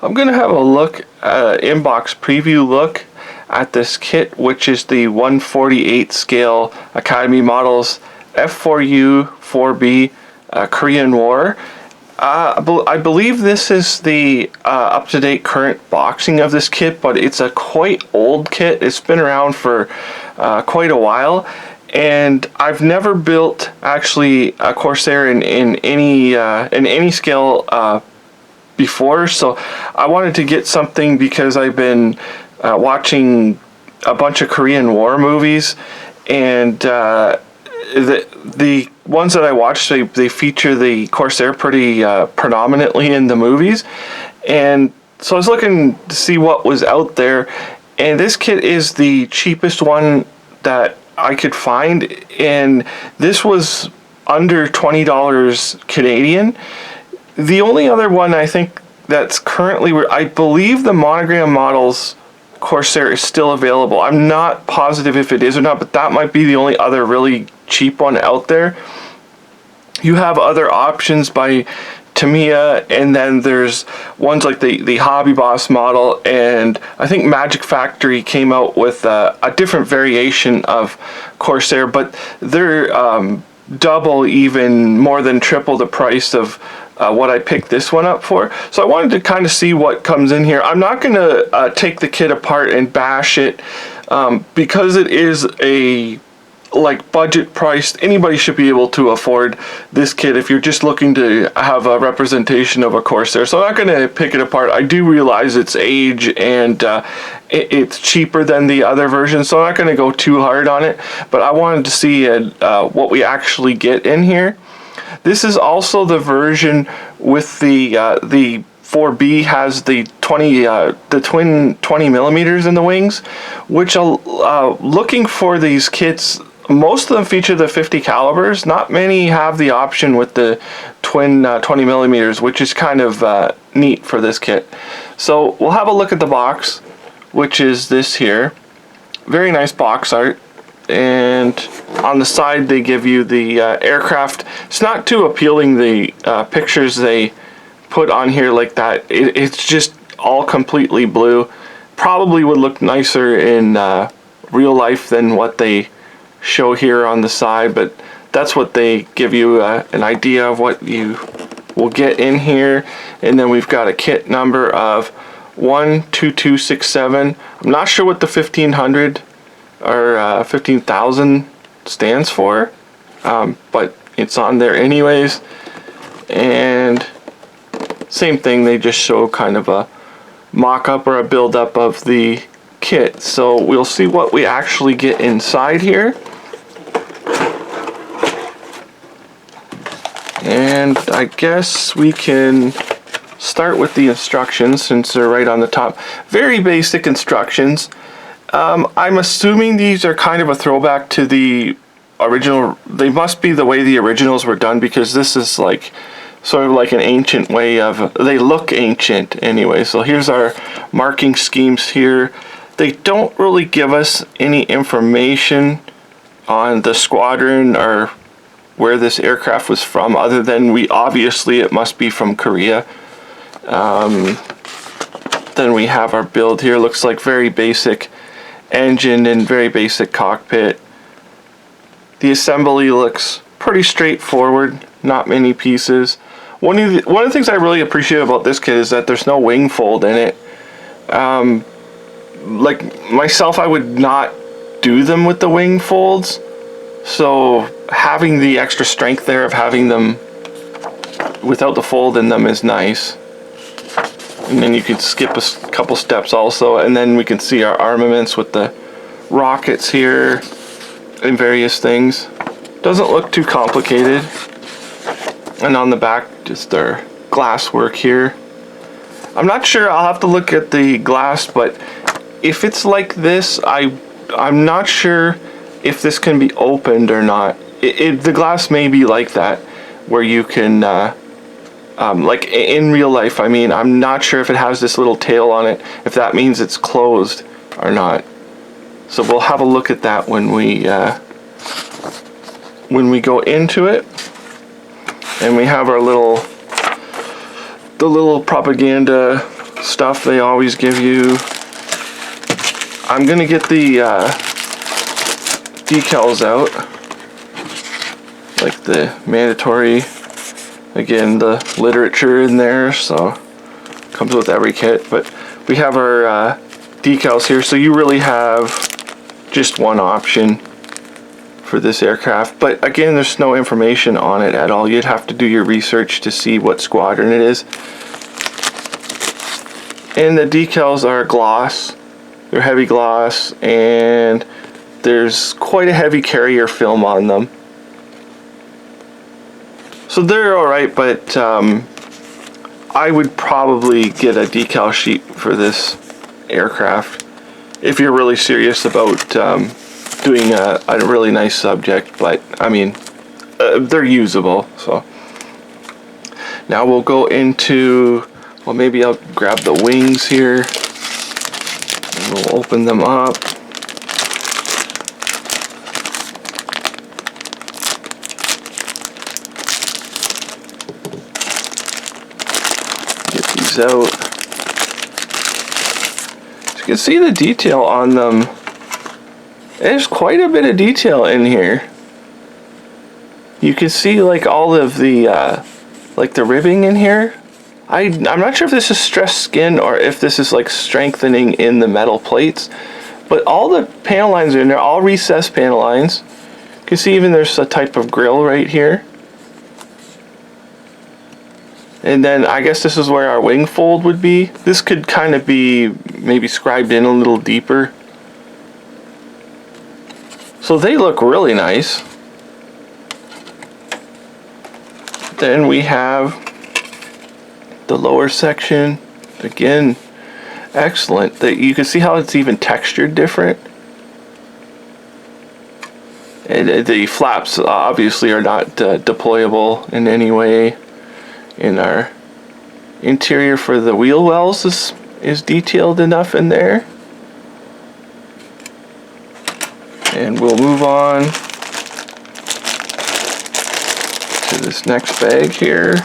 I'm going to have a look, inbox preview look at this kit, which is the 1/48 scale Academy Models F4U-4B Korean War. I believe this is the up-to-date current boxing of this kit, but it's a quite old kit. It's been around for quite a while, and I've never built actually a Corsair in any scale before, so I wanted to get something because I've been watching a bunch of Korean War movies, and the ones that I watched, they feature the Corsair pretty predominantly in the movies, and so I was looking to see what was out there, and this kit is the cheapest one that I could find, and this was under $20 Canadian. The only other one I think that's currently, I believe the Monogram Models Corsair is still available. I'm not positive if it is or not, but that might be the only other really cheap one out there. You have other options by Tamiya, and then there's ones like the Hobby Boss model, and I think Magic Factory came out with a different variation of Corsair, but they're double, even more than triple the price of what I picked this one up for. So I wanted to kind of see what comes in here. I'm not going to take the kit apart and bash it because it is a budget priced. Anybody should be able to afford this kit if you're just looking to have a representation of a Corsair. So I'm not going to pick it apart. I do realize its age, and it's cheaper than the other version, so I'm not going to go too hard on it, but I wanted to see what we actually get in here. This is also the version with the 4B has the twin 20 millimeters in the wings, which looking for these kits, most of them feature the 50 calibers. Not many have the option with the twin 20 millimeters, which is kind of neat for this kit. So we'll have a look at the box, which is this here. Very nice box art. And on the side they give you the aircraft. It's not too appealing, the pictures they put on here like that. It's just all completely blue. Probably would look nicer in real life than what they show here on the side, but that's what they give you an idea of what you will get in here. And then we've got a kit number of 12267. I'm not sure what the 1500 or 15,000 stands for, but it's on there anyways. And same thing, they just show kind of a mock-up or a build-up of the kit. So we'll see what we actually get inside here. And I guess we can start with the instructions since they're right on the top. Very basic instructions. I'm assuming these are kind of a throwback to the original. They must be the way the originals were done, because this is like sort of like an ancient way of, they look ancient anyway. So here's our marking schemes here. They don't really give us any information on the squadron or where this aircraft was from, other than it must be from Korea. Then we have our build here. Looks like very basic engine and very basic cockpit. The assembly looks pretty straightforward, not many pieces. One of the things I really appreciate about this kit is that there's no wing fold in it. Like myself, I would not do them with the wing folds, so having the extra strength there of having them without the fold in them is nice. And then you can skip a couple steps also, and then we can see our armaments with the rockets here and various things. Doesn't look too complicated. And on the back, just our glass work here. I'm not sure, I'll have to look at the glass, but if it's like this, I'm not sure if this can be opened or not. The glass may be like that, where you can like in real life, I mean, I'm not sure if it has this little tail on it, if that means it's closed or not. So we'll have a look at that when we go into it. And we have our little propaganda stuff they always give you. I'm gonna get the decals out, like the mandatory, again, the literature in there, so comes with every kit. But we have our decals here, so you really have just one option for this aircraft. But again, there's no information on it at all. You'd have to do your research to see what squadron it is. And the decals are gloss. They're heavy gloss, and there's quite a heavy carrier film on them. So they're alright, but I would probably get a decal sheet for this aircraft if you're really serious about doing a really nice subject. But I mean, they're usable. So now we'll go into, well, maybe I'll grab the wings here and we'll open them up. Get these out. So you can see the detail on them. There's quite a bit of detail in here. You can see like all of the like the ribbing in here. I'm not sure if this is stressed skin or if this is like strengthening in the metal plates, but all the panel lines are in there, all recessed panel lines. You can see even there's a type of grill right here. And then I guess this is where our wing fold would be. This could kind of be maybe scribed in a little deeper. So they look really nice. Then we have the lower section. Again, excellent. You can see how it's even textured different. And the flaps obviously are not deployable in any way. In our interior for the wheel wells is detailed enough in there. And we'll move on to this next bag here.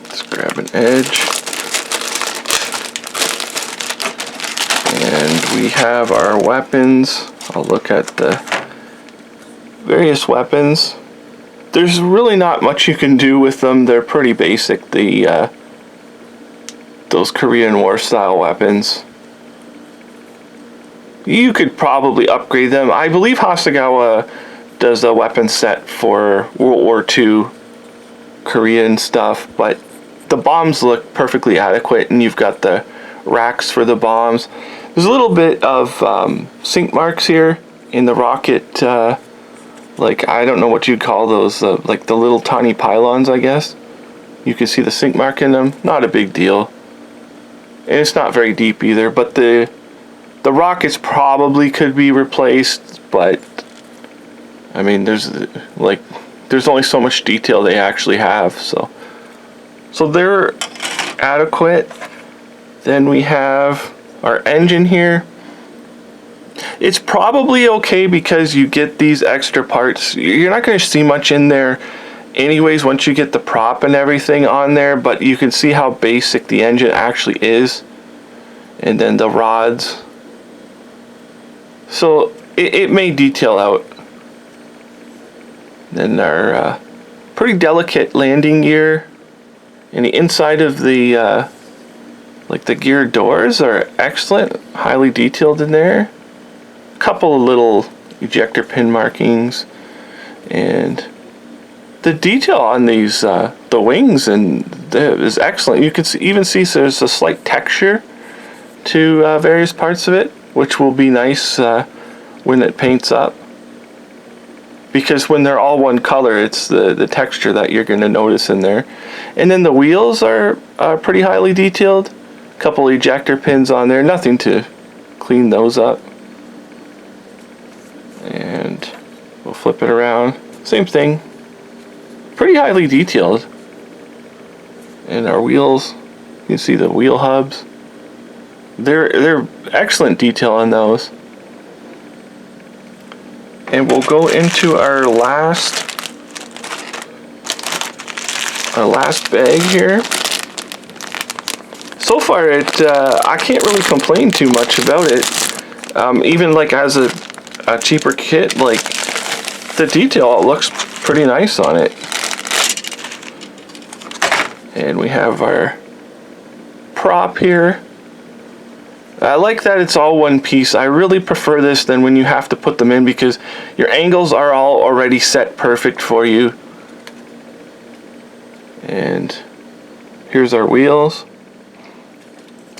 Let's grab an edge. And we have our weapons. I'll look at the various weapons. There's really not much you can do with them. They're pretty basic. Those Korean War style weapons. You could probably upgrade them. I believe Hasegawa does a weapon set for World War II Korean stuff, but the bombs look perfectly adequate, and you've got the racks for the bombs. There's a little bit of sink marks here in the rocket, like, I don't know what you'd call those, like the little tiny pylons, I guess. You can see the sink mark in them. Not a big deal. And it's not very deep either, but the rockets probably could be replaced, but I mean, there's only so much detail they actually have, so they're adequate. Then we have our engine here. It's probably okay because you get these extra parts. You're not going to see much in there anyways once you get the prop and everything on there, but you can see how basic the engine actually is. And then the rods. So it may detail out. Then our pretty delicate landing gear. And the inside of the like the gear doors are excellent, highly detailed in there. A couple of little ejector pin markings, and the detail on these the wings is excellent. You can even see there's a slight texture to various parts of it, which will be nice when it paints up. Because when they're all one color, it's the texture that you're going to notice in there. And then the wheels are pretty highly detailed. A couple ejector pins on there, nothing to clean those up. And we'll flip it around. Same thing. Pretty highly detailed. And our wheels, you can see the wheel hubs. They're excellent detail on those. And we'll go into our last bag here. So far, I can't really complain too much about it. Even like as a cheaper kit, like the detail looks pretty nice on it. And we have our prop here. I like that it's all one piece. I really prefer this than when you have to put them in, because your angles are all already set perfect for you. And here's our wheels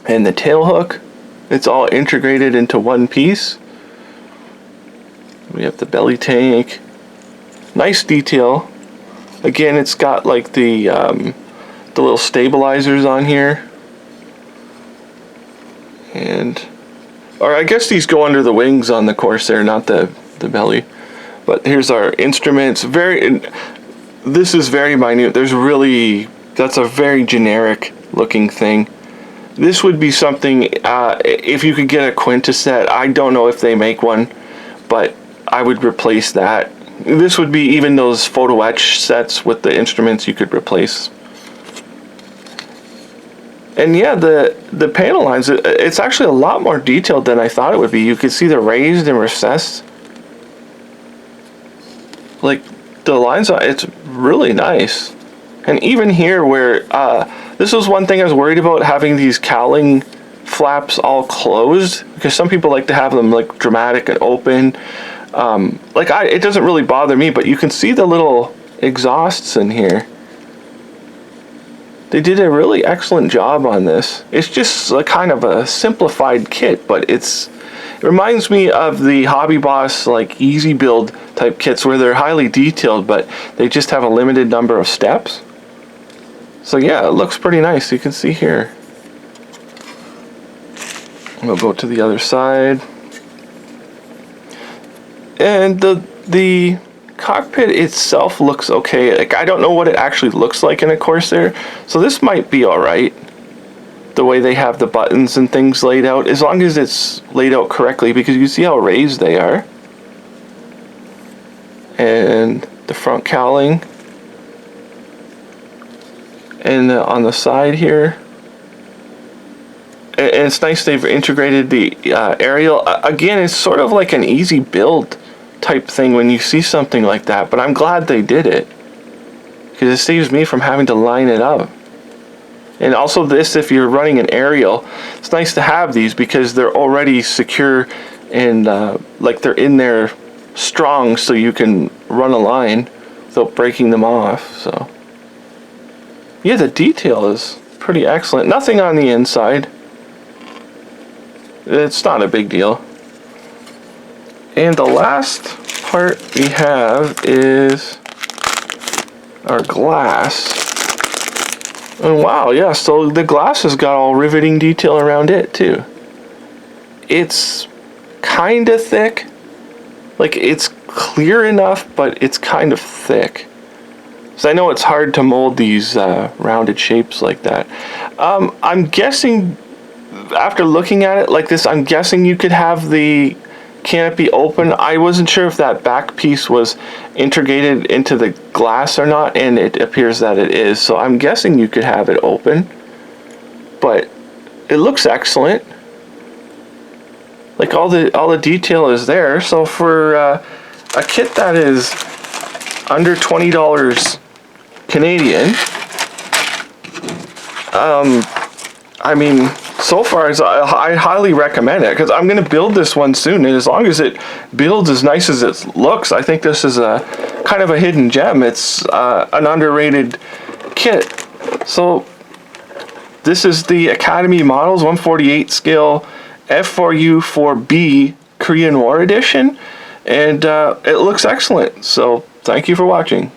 and the tail hook. It's all integrated into one piece. We have the belly tank. Nice detail. Again, it's got like the little stabilizers on here. Or I guess these go under the wings on the Corsair, not the belly. But here's our instruments. This is very minute. That's a very generic looking thing. This would be something, if you could get a Quinta set, I don't know if they make one, but I would replace that. This would be even those photo etch sets with the instruments you could replace. And yeah, the panel lines, it's actually a lot more detailed than I thought it would be. You could see the raised and recessed. Like, the lines, it's really nice. And even here where, this was one thing I was worried about, having these cowling flaps all closed, because some people like to have them like dramatic and open. It doesn't really bother me, but you can see the little exhausts in here. They did a really excellent job on this. It's just a kind of a simplified kit, but it reminds me of the Hobby Boss like easy build type kits where they're highly detailed, but they just have a limited number of steps. So yeah, it looks pretty nice. You can see here. We'll go to the other side. And the cockpit itself looks okay. Like, I don't know what it actually looks like in a Corsair, so this might be alright. The way they have the buttons and things laid out, as long as it's laid out correctly, because you see how raised they are. And the front cowling. And on the side here. And it's nice they've integrated the aerial. Again, it's sort of like an easy build type thing when you see something like that, but I'm glad they did it, because it saves me from having to line it up. And also this, if you're running an aerial, it's nice to have these because they're already secure and like they're in there strong, so you can run a line without breaking them off. So yeah, the detail is pretty excellent. Nothing on the inside. It's not a big deal. And the last part we have is our glass. And wow, yeah, so the glass has got all riveting detail around it too. It's kind of thick. Like, it's clear enough, but it's kind of thick. So I know it's hard to mold these rounded shapes like that. I'm guessing, after looking at it like this, I'm guessing you could have the canopy open. I wasn't sure if that back piece was integrated into the glass or not, and it appears that it is, so I'm guessing you could have it open. But it looks excellent. Like, all the detail is there. So for a kit that is under $20 Canadian, I mean, so far, I highly recommend it, because I'm going to build this one soon, and as long as it builds as nice as it looks, I think this is a kind of a hidden gem. It's an underrated kit. So this is the Academy Models 148 scale F4U-4B Korean War Edition, and it looks excellent. So thank you for watching.